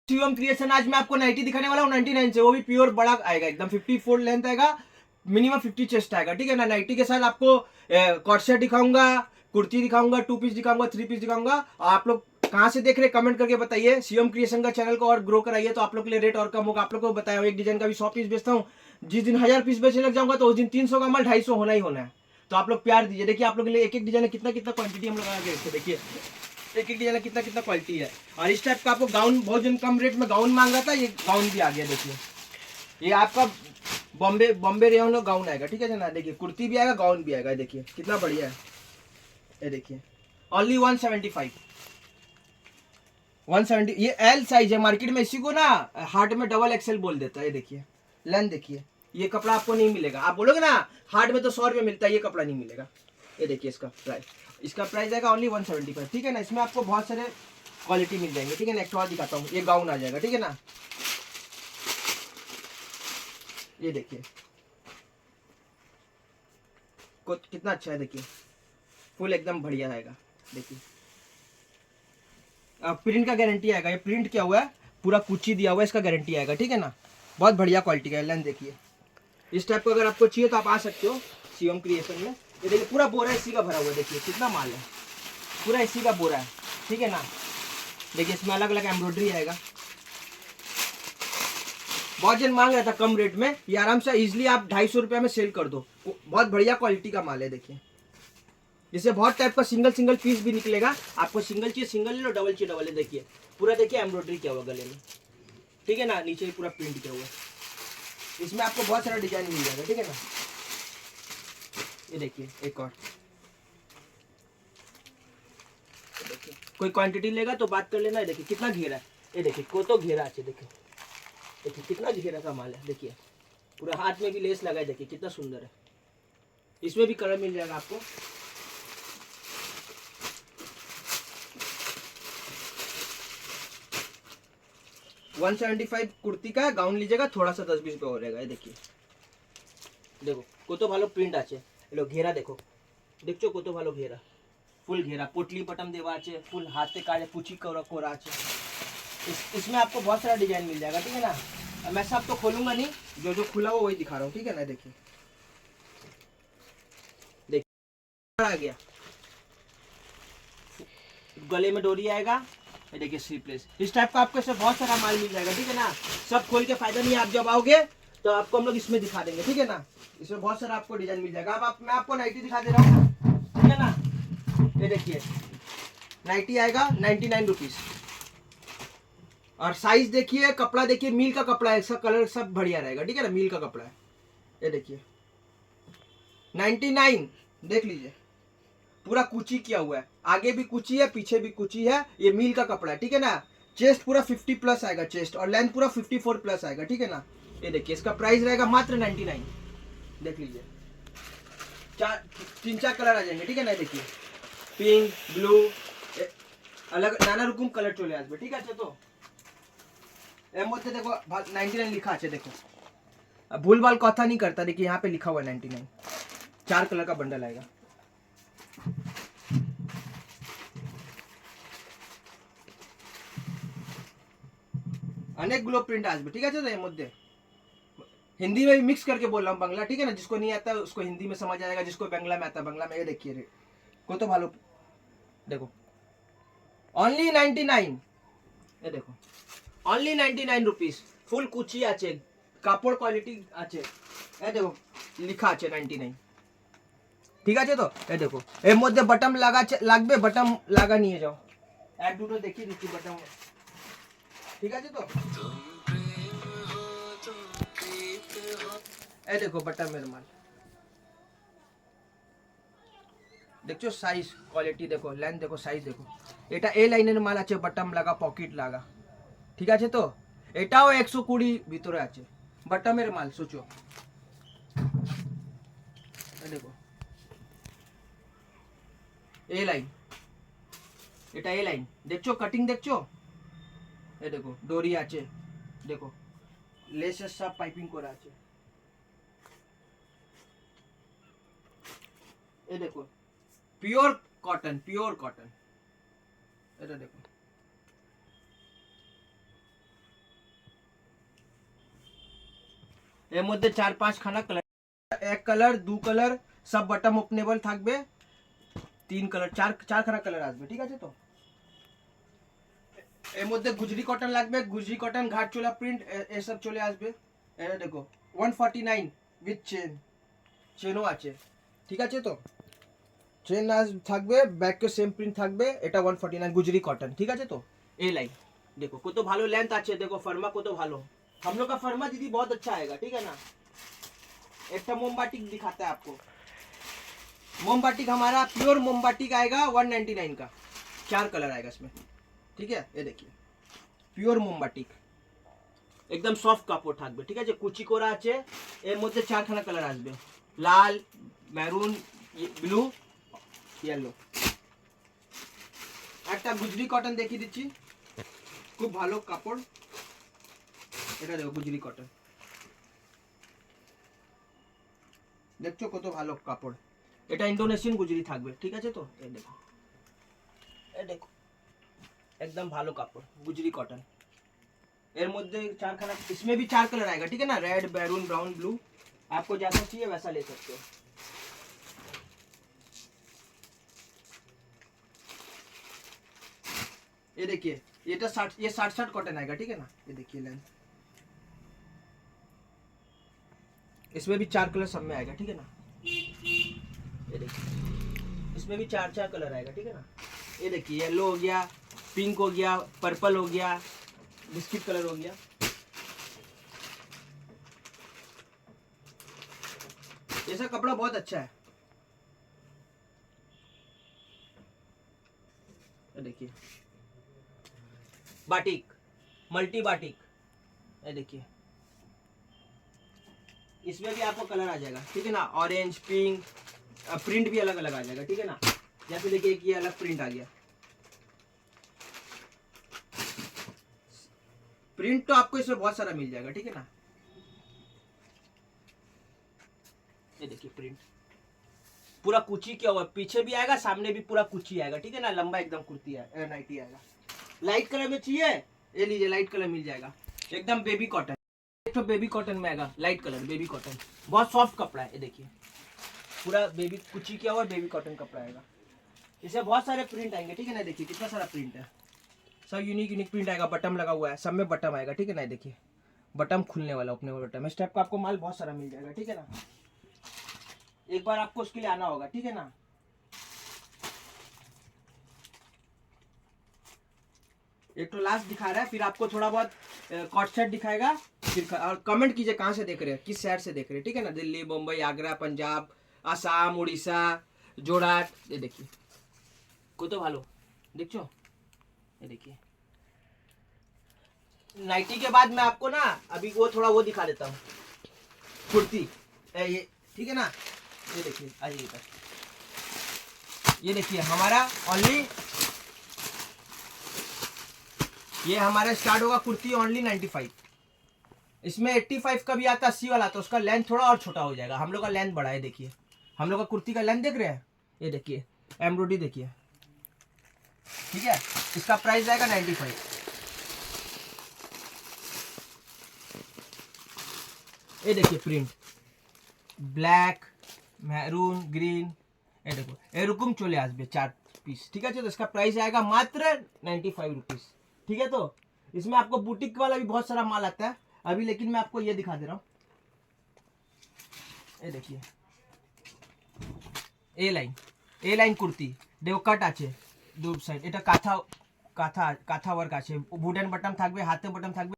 Shivam creation आज मैं आपको 90 दिखाने वाला हूँ 99 से, वो भी प्योर बड़ा आएगा एकदम 54 लेंथ आएगा, मिनिमम 50 चेस्ट आएगा, ठीक है ना। 90 के साथ आपको कॉर्ड सेट दिखाऊंगा, कुर्ती दिखाऊंगा, 2 पीस दिखाऊंगा, 3 पीस दिखाऊंगा। आप लोग कहाँ से देख रहे हैं कमेंट करके बताइए। शिवम क्रिएशन का चैनल को और ग्रो कराइए तो आप लोग के लिए रेट और कम होगा। आप लोग को बताया एक डिजाइन का भी 100 पीस बेचता हूँ, जिस दिन 1000 पीस बेचने लग जाऊंगा तो उस दिन 300 का माल 250 होना ही होना है। तो आप लोग प्यार दीजिए। देखिए आप लोग के लिए एक एक डिजाइन कितना कितना क्वांटिटी हम लोग आगे देखिए, एक एक डिजाइन कितना कितना क्वालिटी है। और इस टाइप का आपको गाउन बहुत जन कम रेट में गाउन मांग रहा था, ये गाउन भी आ गया। देखिए ये आपका बॉम्बे रेयन गाउन आएगा, ठीक है ना। देखिए कुर्ती भी आएगा, गाउन भी आएगा, देखिए कितना बढ़िया है। ये देखिए ओनली 175, 170। ये एल साइज है, मार्केट में इसी को ना हार्ड में डबल एक्सएल बोल देता है। ये देखिए लेंथ देखिए, ये कपड़ा आपको नहीं मिलेगा। आप बोलोगे ना हार्ड में तो 100 रुपये मिलता है, ये कपड़ा नहीं मिलेगा। ये देखिए इसका प्राइस आएगा ओनली 175, ठीक है ना। इसमें आपको बहुत सारे क्वालिटी मिल जाएंगे, ठीक है ना। एक और दिखाता हूँ, ये गाउन आ जाएगा, ठीक है ना। ये देखिए कितना अच्छा है, देखिए फुल एकदम बढ़िया आएगा। देखिए प्रिंट का गारंटी आएगा, ये प्रिंट किया हुआ है, पूरा कुची दिया हुआ है, इसका गारंटी आएगा, ठीक है ना। बहुत बढ़िया क्वालिटी का है। लेंथ देखिए, इस टाइप का अगर आपको चाहिए तो आप आ सकते हो शिवम क्रिएशन में। ये देखिए पूरा बोरा इसी का भरा हुआ है, देखिए कितना माल है, पूरा इसी का बोरा है, ठीक है ना। देखिए इसमें अलग अलग एम्ब्रॉयडरी आएगा। बहुत जन मांग रहा था कम रेट में, ये आराम से इजिली आप 250 रुपये में सेल कर दो। बहुत बढ़िया क्वालिटी का माल है। देखिए इससे बहुत टाइप का सिंगल सिंगल पीस भी निकलेगा। आपको सिंगल चाहिए सिंगल ले लो, डबल चाहिए डबल ले। देखिए पूरा देखिए एम्ब्रॉयडरी किया हुआ गले में, ठीक है ना। नीचे पूरा प्रिंट किया हुआ, इसमें आपको बहुत सारा डिजाइन मिल जाएगा, ठीक है ना। ये देखिए एक और, देखिए कोई क्वांटिटी लेगा तो बात कर लेना। ये देखिए कितना घेरा है, ये देखिए को तो घेरा अच्छे, देखिए देखिए कितना घेरा का माल है। देखिए पूरा हाथ में भी लेस लगा है, देखिए कितना सुंदर है। इसमें भी कलर मिल जाएगा आपको। $175 कुर्ती का गाउन लीजिएगा, थोड़ा सा 10-20 रुपये हो जाएगा। ये देखिए देखो को तो भालो प्रिंट आचे, लो घेरा देखो, देखो को तो भालो घेरा, फुल घेरा, पोटली बटन देवा आचे, फुल हाथे काटे पुची कोरा आचे। इसमें आपको बहुत सारा डिजाइन मिल जाएगा, ठीक है ना। मैं सब तो खोलूंगा नहीं, जो जो खुला हुआ वही दिखा रहा हूँ, ठीक है ना। देखिए देखिए आ गया, गले में डोरी आएगा। ये देखिए स्लीवलेस, इस टाइप का आपको इसमें बहुत सारा माल मिल जाएगा, ठीक है ना। सब खोल के फायदा नहीं है, आप जब आओगे तो आपको हम लोग इसमें दिखा देंगे, ठीक है ना। इसमें बहुत सारा आपको डिजाइन मिल जाएगा। अब मैं आपको नाइटी दिखा दे रहा हूँ, ठीक है ना। ये देखिए नाइटी आएगा 99 रुपीज। और साइज देखिए, कपड़ा देखिए, मील का कपड़ा है, इसका कलर सब बढ़िया रहेगा, ठीक है ना। मील का कपड़ा है, ये देखिए 99, देख लीजिए पूरा कुची किया हुआ है, आगे भी कुची है पीछे भी कुची है। ये मील का कपड़ा है, ठीक है ना। चेस्ट पूरा 50 प्लस आएगा चेस्ट, और लेंथ पूरा 54 प्लस आएगा, ठीक है ना। ये देखिए इसका प्राइस रहेगा मात्र 99। देख लीजिए 3-4 कलर आ जाएंगे, ठीक है ना। देखिए पिंक ब्लू अलग नाना रकम कलर चले आसबे, ठीक है। तो এর মধ্যে দেখো 99 लिखा আছে, देखो भूल भाल कथा नहीं करता। देखिए यहाँ पे लिखा हुआ है 99, 4 कलर का बंडल आएगा। अनेक ग्लो प्रिंट आसबे, ठीक है। तो এর মধ্যে हिंदी में भी मिक्स करके बोल रहा हूँ बांग्ला, ठीक है ना। जिसको नहीं आता उसको हिंदी में समझ आएगा, जिसको बांग्ला में आता बांग्ला में। ये देखिए रे को तो भालो, देखो ओनली 99। ये देखो ओनली 99 रुपीज, ফুল কুচি আছে, কাপড় কোয়ালিটি আছে। এই দেখো লেখা আছে 99, ঠিক আছে। তো এই দেখো এর মধ্যে বটম লাগবে, বটম লাগা নিয়ে যাও। এক দুটো দেখিয়ে দিচ্ছি বটম, ঠিক আছে। তো এই দেখো বটমের মাল, দেখছো সাইজ কোয়ালিটি দেখো, লেন্থ দেখো, সাইজ দেখো। এটা এ লাইনের মাল আছে, বটম লাগা পকেট লাগা, ঠিক আছে। তো এটাও 120 ভিতরে আছে বটমের মাল, সোচো। দেখো এ লাইন, এটা এ লাইন, দেখছো কাটিং দেখছো। এই দেখো ডোরি আছে, দেখো লেসের সব পাইপিং করা আছে। এই দেখো পিওর কটন, পিওর কটন। এটা দেখো এর মধ্যে 4-5 খানা কালার, এক কালার দু কালার সব বটম ওপেনেবল থাকবে, 3 কালার 4 খানা কালার আসবে, ঠিক আছে। তো এর মধ্যে গুজরি কটন লাগবে, গুজরি কটন ঘাট চোলা প্রিন্ট এসব চলে আসবে। এটা দেখো 149 উইথ চেনও আছে, ঠিক আছে। তো চেন থাকবে, ব্যাক के সেম প্রিন্ট থাকবে, এটা 149 গুজরি কটন, ঠিক আছে। তো এই লাইন देखो কত ভালো লেন্থ আছে, देखो फर्मा কত ভালো, हम लोग का फर्मा दीदी बहुत अच्छा आएगा, ठीक है ना। एक मोमबाटिक दिखाता है आपको, मोमबाटिक हमारा प्योर मोमबाटिक आएगा 199 का, 4 कलर आएगा इसमें, ठीक है। ये देखिए পিওর মোমবাটিক, একদম সফট কাপড় থাকবে, ঠিক আছে। কুচি করা আছে, এর মধ্যে 4 খানা কালার আসবে, লাল, মেরুন, ব্লু, ইয়েলো। একটা গুজরি কটন দেখিয়ে দিচ্ছি, খুব ভালো কাপড়, এটা দেখো গুজরি কটন, দেখছো কত ভালো কাপড়, এটা ইন্দোনেশিয়ান গুজরি থাকবে, ঠিক আছে। তো এই দেখো, এই দেখো एकदम ভালো কাপড় গুজরি কটন, এর মধ্যে 4 खाना, इसमें भी 4 कलर आएगा, ठीक है ना। रेड, मैरून, ब्राउन, ब्लू, आपको जैसा चाहिए वैसा ले सकते हो। ये देखिए ये 60 कॉटन आएगा, ठीक है ना। ये देखिए लेंथ, इसमें भी 4 कलर सब में आएगा, ठीक है ना। ये देखिए इसमें भी 4 कलर आएगा, ठीक है ना। ये देखिए येलो हो गया, पिंक हो गया, पर्पल हो गया, बिस्किट कलर हो गया। ऐसा कपड़ा बहुत अच्छा है, देखिए बाटिक, मल्टी बाटिक, ये देखिए इसमें भी आपको कलर आ जाएगा, ठीक है ना। ऑरेंज, पिंक, प्रिंट भी अलग अलग आ जाएगा, ठीक है ना। जैसे देखिए ये अलग प्रिंट आ गया, प्रिंट तो आपको इसमें बहुत सारा मिल जाएगा, ठीक है ना। ये देखिए प्रिंट पूरा कुची क्या हुआ, पीछे भी आएगा, सामने भी पूरा कुची आएगा, ठीक है ना। लंबा एकदम कुर्ती है, नाइटी आएगा। लाइट कलर में चाहिए, ये लीजिए लाइट कलर मिल जाएगा, एकदम बेबी कॉटन, एक तो बेबी कॉटन में आएगा, लाइट कलर बेबी कॉटन, बहुत सॉफ्ट कपड़ा है। ये देखिए पूरा बेबी कुची किया हुआ बेबी कॉटन कपड़ा आएगा, इसे बहुत सारे प्रिंट आएंगे, ठीक है ना। देखिए कितना सारा प्रिंट है, सब यूनिक प्रिंट आएगा, बटन लगा हुआ है, सब में बटन आएगा, ठीक है ना। देखिए बटन खुलने वाला, अपने बटन, इस टाइप का आपको माल बहुत सारा मिल जाएगा, ठीक है ना। एक बार आपको उसके लिए आना होगा, ठीक है ना। एक तो लास्ट दिखा रहा है, फिर आपको थोड़ा बहुत कॉट सेट दिखाएगा, फिर और कमेंट कीजिए कहाँ से देख रहे हैं, किस शहर से देख रहे हैं, ठीक है ना। दिल्ली, मुंबई, आगरा, पंजाब, आसाम, उड़ीसा, जोड़ाट। ये देखिए कत भालो देखो, ये देखिए। नाइटी के बाद मैं आपको ना अभी वो थोड़ा वो दिखा देता हूँ, कुर्ती, ये ठीक है ना। ये देखिए आइए, ये देखिए हमारा ओनली, ये हमारा स्टार्ट होगा कुर्ती ओनली 95, इसमें 85 का भी आता, 80 वाला, तो उसका लेंथ थोड़ा और छोटा हो जाएगा, हम लोग का लेंथ बड़ा है। देखिए हम लोग का कुर्ती का लेंथ देख रहे हैं, ये देखिए एम्ब्रॉयडरी देखिए, ठीक है। इसका प्राइस आएगा 95। ये देखिए प्रिंट ब्लैक, मैरून, ग्रीन, ये देखो एरकम चले आसबे 4 पीस, ठीक है। तो इसका प्राइस आएगा मात्र 95 रुपीज, ठीक है। तो इसमें आपको बुटीक वाला भी बहुत सारा माल आता है अभी, लेकिन मैं आपको ये दिखा दे रहा हूँ। ये देखिए ए लाइन कुर्ती देखो, कट आछे दो साइड, এটা কাঁথা কাঁথা কাঁথা ওয়ার্ক আছে, वुडन बटन থাকবে, हाथे बटन থাকবে।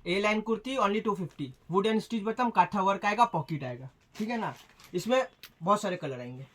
A line kurti only 250, wooden stitch button, kantha work आएगा, पॉकेट आएगा, ठीक है ना। इसमें बहुत सारे कलर आएंगे।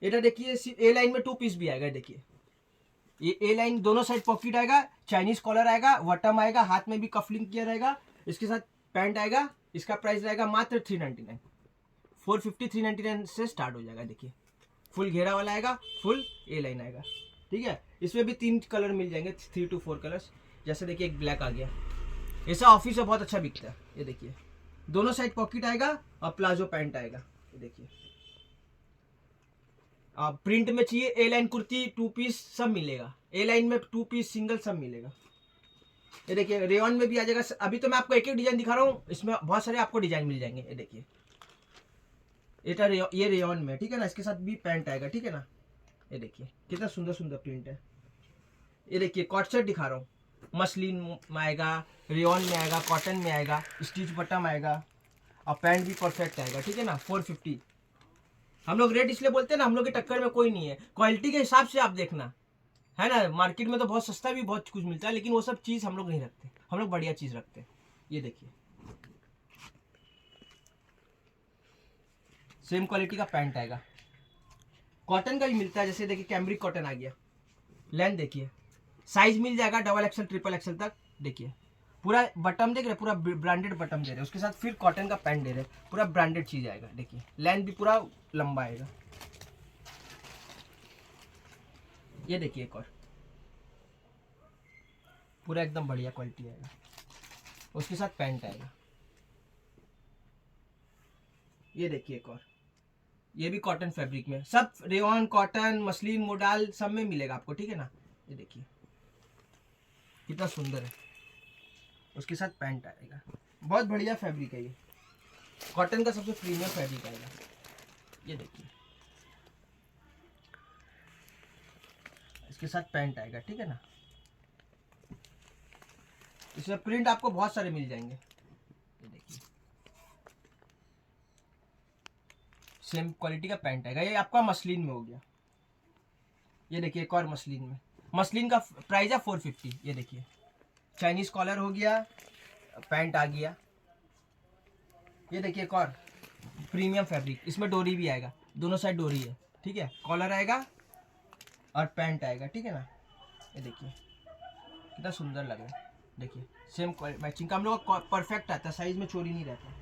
ये देखिए ए लाइन में 2 पीस भी आएगा, देखिए ये ए लाइन दोनों साइड पॉकेट आएगा, चाइनीज कॉलर आएगा, बटन आएगा, हाथ में भी कफलिंग किया रहेगा, इसके साथ पैंट आएगा। इसका प्राइस रहेगा मात्र 399, 450, 399 से स्टार्ट हो जाएगा। देखिए फुल घेरा वाला आएगा, फुल ए लाइन आएगा, ठीक है। इसमें भी 3 कलर मिल जाएंगे, 3 to 4 कलर्स। जैसे देखिए एक ब्लैक आ गया, ऐसा ऑफिस में बहुत अच्छा बिकता है। ये देखिए दोनों साइड पॉकेट आएगा और प्लाजो पैंट आएगा। ये देखिए आप प्रिंट में चाहिए ए लाइन कुर्ती 2 पीस सब मिलेगा, ए लाइन में 2 पीस सिंगल सब मिलेगा। ये देखिए रेयन में भी आ जाएगा। अभी तो मैं आपको एक एक डिजाइन दिखा रहा हूँ, इसमें बहुत सारे आपको डिजाइन मिल जाएंगे। ये देखिए ये रेयन में, ठीक है ना, इसके साथ भी पैंट आएगा, ठीक है ना। ये देखिए कितना सुंदर सुंदर प्रिंट है। ये देखिए कॉट सेट दिखा रहा हूँ, मसलिन में आएगा, रेयन में आएगा, कॉटन में आएगा, स्टिच बटन आएगा और पैंट भी परफेक्ट आएगा, ठीक है ना। 450। हम लोग रेट इसलिए बोलते हैं ना, हम लोग के टक्कर में कोई नहीं है, क्वालिटी के हिसाब से आप देखना, है ना। मार्केट में तो बहुत सस्ता भी बहुत कुछ मिलता है, लेकिन वो सब चीज़ हम लोग नहीं रखते, हम लोग बढ़िया चीज़ रखते हैं। ये देखिए सेम क्वालिटी का पैंट आएगा, कॉटन का भी मिलता है, जैसे देखिए कैम्ब्रिक कॉटन आ गया। लेंथ देखिए, साइज मिल जाएगा डबल एक्सल ट्रिपल एक्सल तक। देखिए पूरा बटन देख रहे, पूरा ब्रांडेड बटन दे रहे, उसके साथ फिर कॉटन का पैंट दे रहे, पूरा ब्रांडेड चीज आएगा। देखिए लेंथ भी पूरा लंबा आएगा। ये देखिए एक और पूरा एकदम बढ़िया क्वालिटी आएगा, उसके साथ पैंट आएगा। ये देखिए एक और, ये भी कॉटन फैब्रिक में, सब रेयन कॉटन मसलिन मोडाल सब में मिलेगा आपको, ठीक है ना। ये देखिए कितना सुंदर है, उसके साथ पैंट आएगा। बहुत बढ़िया फैब्रिक है ये, कॉटन का सबसे प्रीमियम फैब्रिक आएगा। ये देखिए इसके साथ पैंट आएगा, ठीक है ना। इसमें प्रिंट आपको बहुत सारे मिल जाएंगे। ये देखिए सेम क्वालिटी का पैंट आएगा, ये आपका मसलिन में हो गया। ये देखिए एक और मसलिन में, मसलिन का प्राइस है 450। ये देखिए चाइनीज कॉलर हो गया, पैंट आ गया। ये देखिए एक और प्रीमियम फैब्रिक, इसमें डोरी भी आएगा, दोनों साइड डोरी है, ठीक है। कॉलर आएगा और पैंट आएगा, ठीक है ना। ये देखिए कितना सुंदर लग रहा है। देखिए सेम मैचिंग का हम लोग का परफेक्ट आता है, साइज में चोरी नहीं रहता,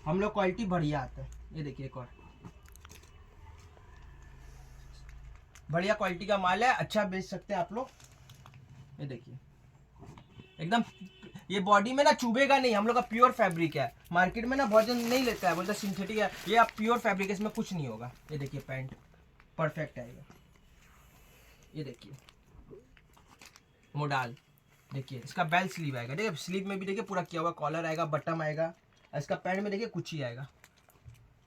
हम लोग क्वालिटी बढ़िया आता है। ये देखिए एक और बढ़िया क्वालिटी का माल है, अच्छा बेच सकते हैं आप लोग। ये देखिए एकदम, ये बॉडी में ना चुभेगा नहीं, हम लोग का प्योर फैब्रिक है। मार्केट में ना बहुत जन नहीं लेता है, बोलता सिंथेटिक है, ये आप प्योर फैब्रिक है, इसमें कुछ नहीं होगा। ये देखिए पैंट परफेक्ट आएगा। ये देखिए मोडाल, देखिए इसका बेल स्लीव आएगा, देखिए स्लीव में भी देखिए पूरा किया हुआ, कॉलर आएगा, बटन आएगा। इसका पैंट में देखिए कुची आएगा,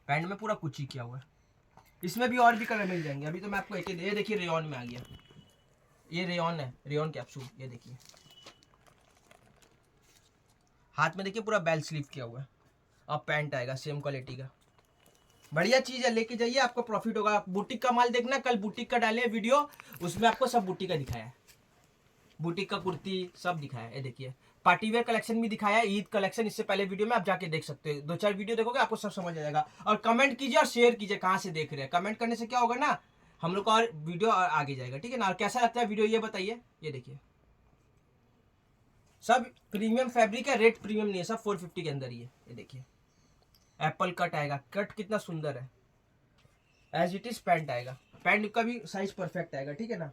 पैंट में पूरा कुची किया हुआ है। इसमें भी और भी कलर मिल जाएंगे, अभी तो मैं आपको एक ही, ये देखिए रेयन में आ गया, ये रेयन है, रेयन कैप्सूल। ये देखिए हाथ में देखिए पूरा बेल स्लीव किया हुआ है, अब पैंट आएगा सेम क्वालिटी का। बढ़िया चीज है, लेके जाइए, आपको प्रॉफिट होगा। बुटीक का माल देखना, कल बुटीक का डाले वीडियो, उसमें आपको सब बुटीक का दिखाया है, बुटीक का कुर्ती सब दिखाया है। ये देखिए पार्टीवेयर कलेक्शन भी दिखाया है, ईद कलेक्शन, इससे पहले वीडियो में आप जाके देख सकते हो, 2-4 वीडियो देखोगे आपको सब समझ आ जाएगा। और कमेंट कीजिए और शेयर कीजिए कहाँ से देख रहे हैं, कमेंट करने से क्या होगा ना, हम लोग का और वीडियो और आगे जाएगा, ठीक है ना। और कैसा लगता है वीडियो ये बताइए। ये देखिए सब प्रीमियम फैब्रिक है, रेट प्रीमियम नहीं है, सब 450 के अंदर ही है। ये देखिए एप्पल कट आएगा, कट कितना सुंदर है, एज इट इज पैंट आएगा, पैंट का भी साइज परफेक्ट आएगा, ठीक है ना।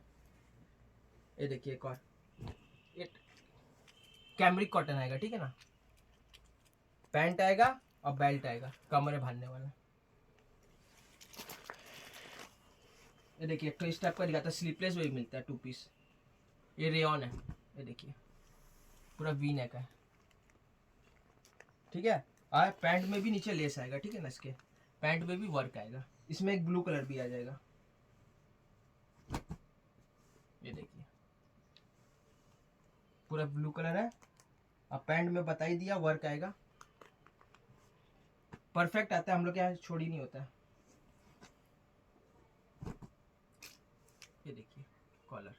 ये देखिए एक और कैमरिक कॉटन आएगा, ठीक है ना। पैंट आएगा और बेल्ट आएगा कमरे बांधने वाला। ये देखिए तो इस टाइप का दिखाता है, स्लीपलेस भी मिलता है 2 पीस। ये रेयन है, ये देखिए पूरा वी नेक है, ठीक है। और पैंट में भी नीचे लेस आएगा, ठीक है ना, इसके पैंट में भी वर्क आएगा, इसमें एक ब्लू कलर भी आ जाएगा। ये देखिए पूरा ब्लू कलर है, अब पैंट में बता ही दिया, वर्क आएगा, परफेक्ट आता है, हम लोग के यहाँ छोड़ी नहीं होता है। ये देखिए कॉलर,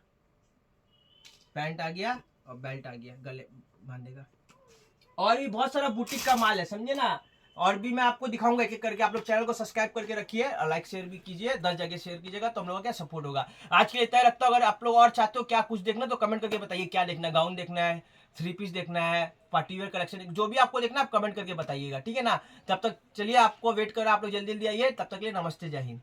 पैंट आ गया और बेल्ट आ गया गले बांधने का। और भी बहुत सारा बुटीक का माल है, समझे ना। और भी मैं आपको दिखाऊंगा एक एक करके, आप लोग चैनल को सब्सक्राइब करके रखिए और लाइक शेयर भी कीजिए, 10 जगह शेयर कीजिएगा तो हम लोगों का क्या सपोर्ट होगा। आज के लिए इतना रखता हूँ, अगर आप लोग और चाहते हो क्या कुछ देखना तो कमेंट करके बताइए, क्या देखना है, गाउन देखना है, 3 पीस देखना है, पार्टीवेयर कलेक्शन, जो भी आपको देखना है आप कमेंट करके बताइएगा, ठीक है ना। तब तक चलिए आपको वेट कर रहा, आप लोग जल्दी जल्दी आइए, तब तक के लिए नमस्ते, जय हिंद।